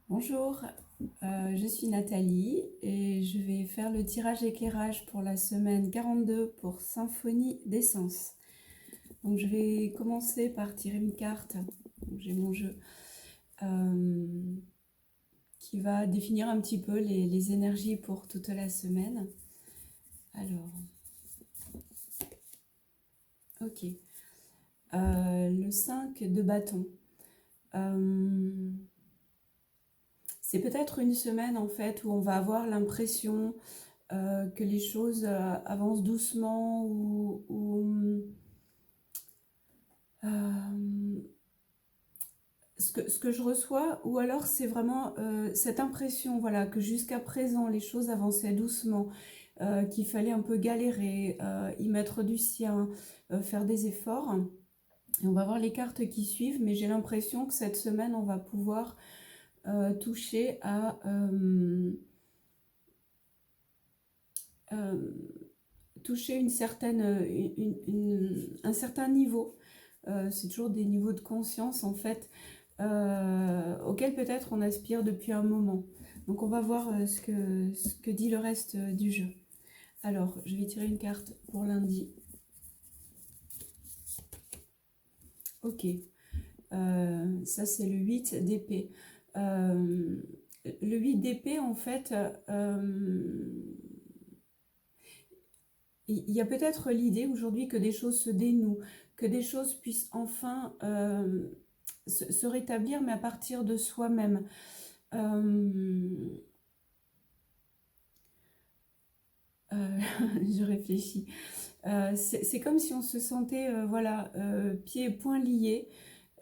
Bonjour, je suis Nathalie et je vais faire le tirage éclairage pour la semaine 42 pour Symphonie d'Essence. Donc je vais commencer par tirer une carte. J'ai mon jeu qui va définir un petit peu les énergies pour toute la semaine. Alors, ok. Le 5 de bâton. C'est peut-être une semaine en fait où on va avoir l'impression que les choses avancent doucement ou ce que je reçois, ou alors c'est vraiment cette impression voilà, que jusqu'à présent les choses avançaient doucement, qu'il fallait un peu galérer, y mettre du sien, faire des efforts. Et on va voir les cartes qui suivent, mais j'ai l'impression que cette semaine on va pouvoir toucher à toucher une certaine, un certain niveau. C'est toujours des niveaux de conscience en fait auquel peut-être on aspire depuis un moment. Donc on va voir ce que dit le reste du jeu. Alors, je vais tirer une carte pour lundi. Ok, ça c'est le 8 d'épée. Le 8 d'épée, en fait, il y a peut-être l'idée aujourd'hui que des choses se dénouent, que des choses puissent enfin se rétablir, mais à partir de soi-même. Je réfléchis. C'est comme si on se sentait voilà, pieds et poings liés.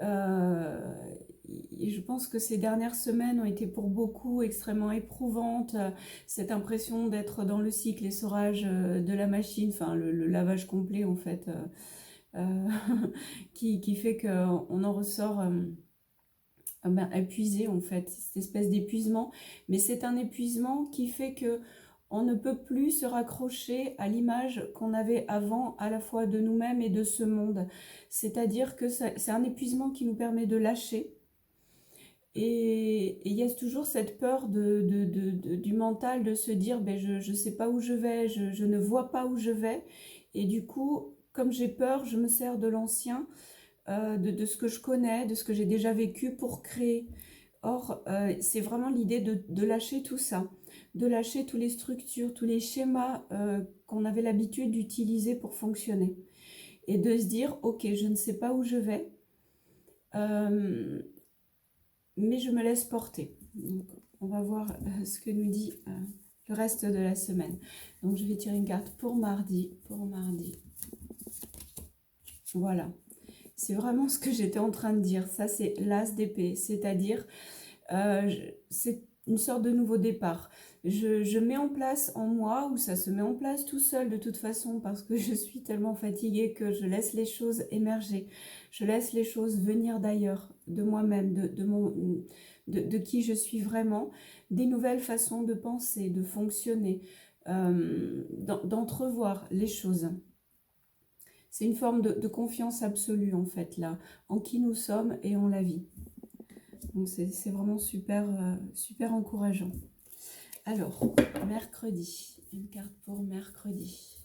Et je pense que ces dernières semaines ont été pour beaucoup extrêmement éprouvantes. Cette impression d'être dans le cycle essorage de la machine, enfin le lavage complet en fait, qui fait qu'on en ressort épuisé en fait, cette espèce d'épuisement. Mais c'est un épuisement qui fait que on ne peut plus se raccrocher à l'image qu'on avait avant, à la fois de nous-mêmes et de ce monde. C'est-à-dire que c'est un épuisement qui nous permet de lâcher. Et il y a toujours cette peur du mental de se dire ben, je ne sais pas où je vais, je ne vois pas où je vais. Et du coup, comme j'ai peur, je me sers de l'ancien, de ce que je connais, de ce que j'ai déjà vécu pour créer. Or, c'est vraiment l'idée de lâcher tout ça, de lâcher toutes les structures, tous les schémas qu'on avait l'habitude d'utiliser pour fonctionner. Et de se dire, ok, je ne sais pas où je vais, mais je me laisse porter. Donc, on va voir ce que nous dit le reste de la semaine. Donc, je vais tirer une carte pour mardi. Pour mardi. Voilà. C'est vraiment ce que j'étais en train de dire. Ça, c'est l'as d'épée. C'est-à-dire, c'est une sorte de nouveau départ. Je mets en place en moi, ou ça se met en place tout seul de toute façon, parce que je suis tellement fatiguée que je laisse les choses émerger. Je laisse les choses venir d'ailleurs, de moi-même, de qui je suis vraiment, des nouvelles façons de penser, de fonctionner, d'entrevoir les choses. C'est une forme de confiance absolue en fait là, en qui nous sommes et en la vie. Donc c'est vraiment super, super encourageant. Alors, mercredi, une carte pour mercredi.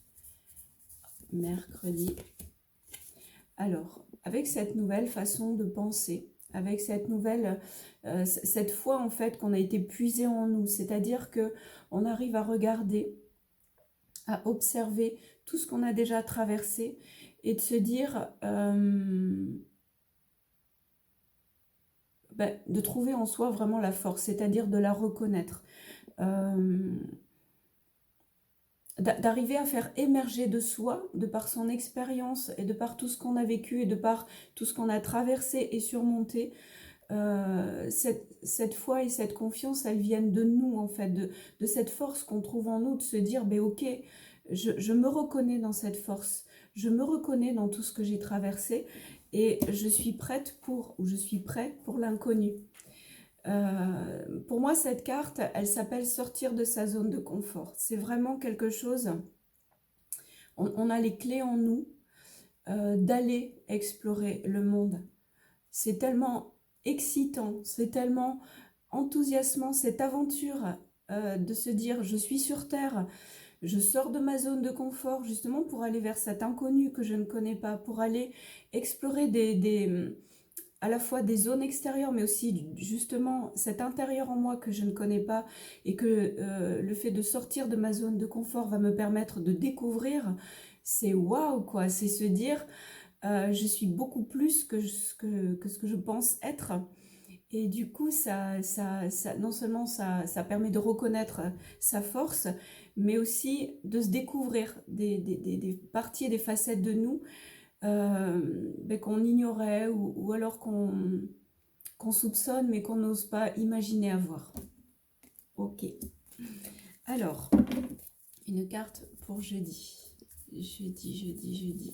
Mercredi. Alors, avec cette nouvelle façon de penser, avec cette nouvelle, cette foi en fait qu'on a été puisé en nous, c'est-à-dire que on arrive à regarder, à observer tout ce qu'on a déjà traversé et de se dire, de trouver en soi vraiment la force, c'est-à-dire de la reconnaître. D'arriver à faire émerger de soi, de par son expérience et de par tout ce qu'on a vécu et de par tout ce qu'on a traversé et surmonté, cette foi et cette confiance, elles viennent de nous en fait, de cette force qu'on trouve en nous, de se dire, ok, je me reconnais dans cette force, je me reconnais dans tout ce que j'ai traversé et je suis prête ou je suis prêt pour l'inconnu. Pour moi, cette carte, elle s'appelle sortir de sa zone de confort. C'est vraiment quelque chose On a les clés en nous d'aller explorer le monde. C'est tellement excitant, c'est tellement enthousiasmant, cette aventure de se dire je suis sur Terre, je sors de ma zone de confort justement pour aller vers cet inconnu que je ne connais pas, pour aller explorer à la fois des zones extérieures, mais aussi justement cet intérieur en moi que je ne connais pas et que le fait de sortir de ma zone de confort va me permettre de découvrir, c'est waouh quoi, c'est se dire je suis beaucoup plus que ce que je pense être. Et du coup, non seulement ça permet de reconnaître sa force, mais aussi de se découvrir des parties et des facettes de nous qu'on ignorait ou alors qu'on soupçonne mais qu'on n'ose pas imaginer avoir. Ok. Alors, une carte pour jeudi. Jeudi.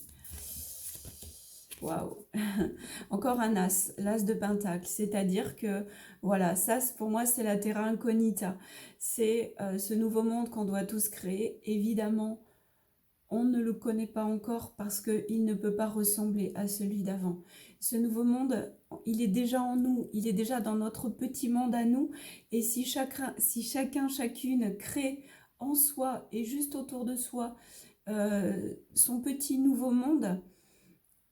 Waouh. Encore un as, l'as de Pentacle. C'est-à-dire que, voilà, ça pour moi c'est la terra incognita. C'est ce nouveau monde qu'on doit tous créer. Évidemment, on ne le connaît pas encore parce qu'il ne peut pas ressembler à celui d'avant. Ce nouveau monde, il est déjà en nous, il est déjà dans notre petit monde à nous. Et si chacun, chacune crée en soi et juste autour de soi son petit nouveau monde,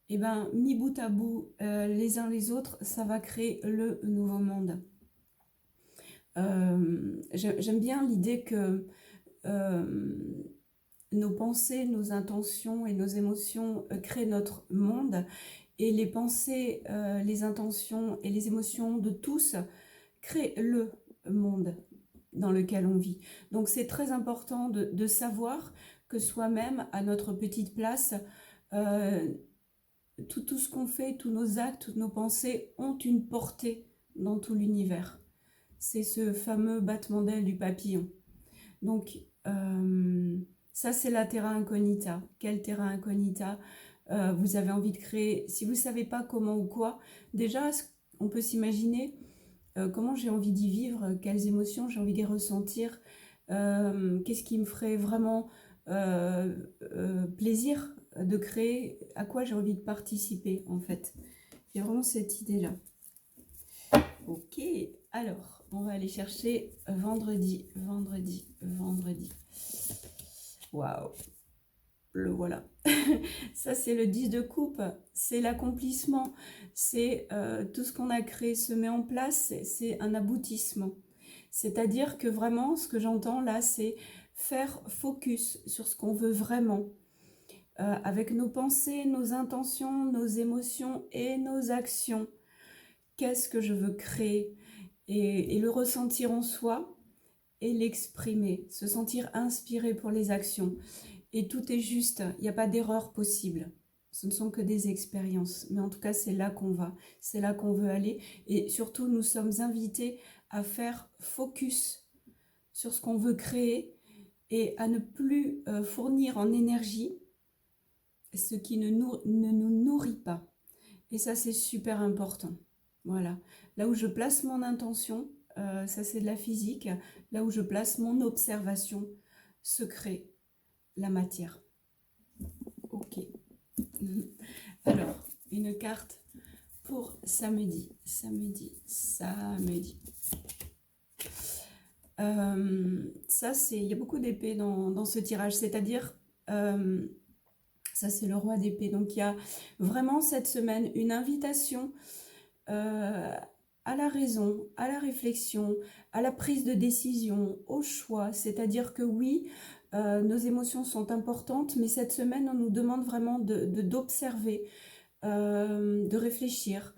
et ben mis bout à bout, les uns les autres, ça va créer le nouveau monde. J'aime bien l'idée que nos pensées, nos intentions et nos émotions créent notre monde, et les pensées, les intentions et les émotions de tous créent le monde dans lequel on vit. Donc c'est très important de savoir que soi-même, à notre petite place, tout ce qu'on fait, tous nos actes, toutes nos pensées ont une portée dans tout l'univers. C'est ce fameux battement d'aile du papillon. Donc ça c'est la terra incognita. Quelle terra incognita vous avez envie de créer? Si vous ne savez pas comment ou quoi, déjà on peut s'imaginer comment j'ai envie d'y vivre, quelles émotions j'ai envie d'y ressentir, qu'est-ce qui me ferait vraiment plaisir de créer, à quoi j'ai envie de participer en fait. Il y a vraiment cette idée-là. Ok, alors on va aller chercher vendredi. Waouh, le voilà. Ça c'est le 10 de coupe, c'est l'accomplissement, c'est tout ce qu'on a créé se met en place, c'est un aboutissement. C'est-à-dire que vraiment ce que j'entends là, c'est faire focus sur ce qu'on veut vraiment. Avec nos pensées, nos intentions, nos émotions et nos actions. Qu'est-ce que je veux créer et le ressentir en soi et l'exprimer, se sentir inspiré pour les actions. Et tout est juste, il n'y a pas d'erreur possible. Ce ne sont que des expériences. Mais en tout cas, c'est là qu'on va, c'est là qu'on veut aller. Et surtout, nous sommes invités à faire focus sur ce qu'on veut créer et à ne plus fournir en énergie ce qui ne nous nourrit pas. Et ça, c'est super important. Voilà. Là où je place mon intention, ça c'est de la physique. Là où je place mon observation, se crée la matière. Ok. Alors, une carte pour samedi. Ça, il y a beaucoup d'épées dans ce tirage. C'est-à-dire... ça, c'est le roi d'épée. Donc, il y a vraiment cette semaine une invitation à la raison, à la réflexion, à la prise de décision, au choix. C'est-à-dire que oui, nos émotions sont importantes, mais cette semaine, on nous demande vraiment d'observer, de réfléchir,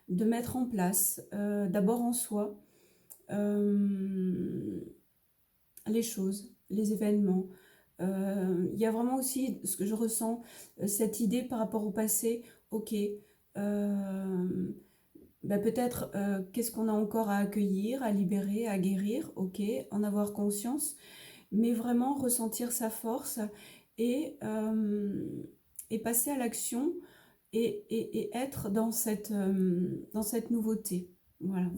de mettre en place, d'abord en soi, les choses, les événements. Il y a vraiment aussi ce que je ressens, cette idée par rapport au passé. Ok, peut-être qu'est-ce qu'on a encore à accueillir, à libérer, à guérir. Ok, en avoir conscience, mais vraiment ressentir sa force et passer à l'action et être dans cette nouveauté. Voilà.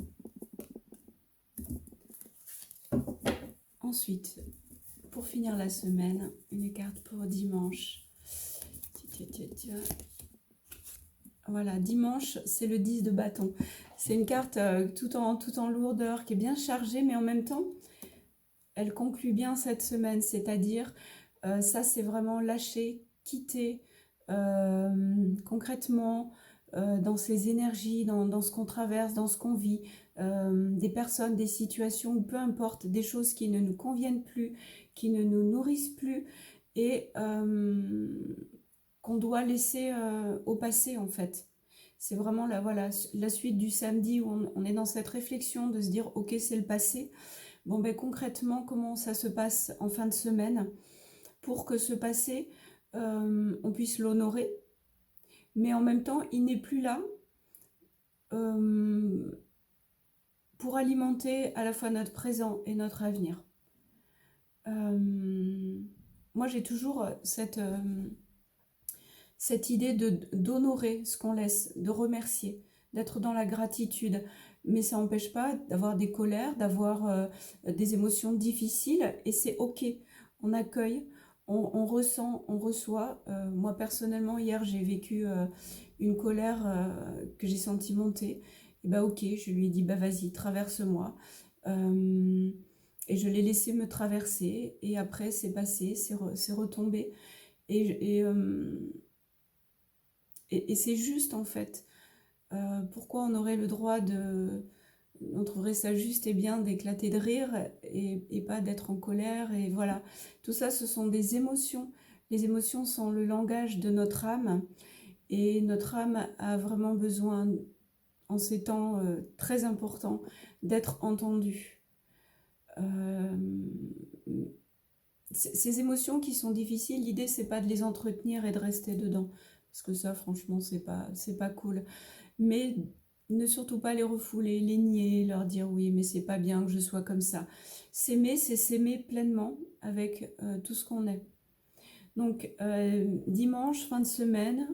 Ensuite, pour finir la semaine, une carte pour dimanche. Tiens. Voilà, dimanche, c'est le 10 de bâton. C'est une carte tout en lourdeur, qui est bien chargée, mais en même temps, elle conclut bien cette semaine. C'est-à-dire, ça, c'est vraiment lâcher, quitter concrètement dans ses énergies, dans ce qu'on traverse, dans ce qu'on vit, des personnes, des situations, ou peu importe, des choses qui ne nous conviennent plus, qui ne nous nourrissent plus, et qu'on doit laisser au passé en fait. C'est vraiment voilà, la suite du samedi où on est dans cette réflexion de se dire ok, c'est le passé. Bon ben concrètement, comment ça se passe en fin de semaine pour que ce passé, on puisse l'honorer, mais en même temps il n'est plus là pour alimenter à la fois notre présent et notre avenir. Moi j'ai toujours cette idée d'honorer ce qu'on laisse, de remercier, d'être dans la gratitude. Mais ça n'empêche pas d'avoir des colères, d'avoir des émotions difficiles, et c'est ok. On accueille, on ressent, on reçoit. Moi personnellement, hier, j'ai vécu une colère que j'ai senti monter. Et bah ok, je lui ai dit, bah vas-y, traverse-moi. Et je l'ai laissé me traverser, et après c'est passé, c'est retombé. Et c'est juste en fait. Pourquoi on aurait le droit on trouverait ça juste et bien d'éclater de rire et pas d'être en colère, et voilà. Tout ça, ce sont des émotions. Les émotions sont le langage de notre âme, et notre âme a vraiment besoin, en ces temps très importants, d'être entendue. Ces émotions qui sont difficiles, l'idée c'est pas de les entretenir et de rester dedans, parce que ça franchement c'est pas cool, mais ne surtout pas les refouler, les nier, leur dire oui mais c'est pas bien que je sois comme ça. S'aimer, c'est s'aimer pleinement avec tout ce qu'on est. Donc dimanche, fin de semaine,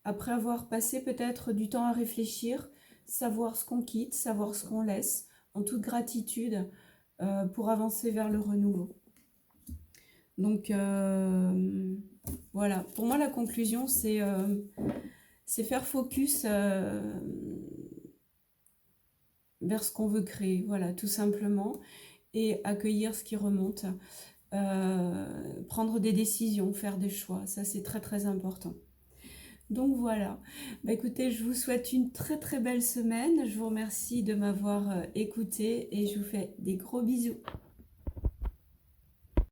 après avoir passé peut-être du temps à réfléchir, savoir ce qu'on quitte, savoir ce qu'on laisse, en toute gratitude, pour avancer vers le renouveau. Donc voilà, pour moi la conclusion c'est faire focus vers ce qu'on veut créer, voilà, tout simplement, et accueillir ce qui remonte, prendre des décisions, faire des choix, ça c'est très très important. Donc voilà, bah, écoutez, je vous souhaite une très très belle semaine, je vous remercie de m'avoir écouté, et je vous fais des gros bisous.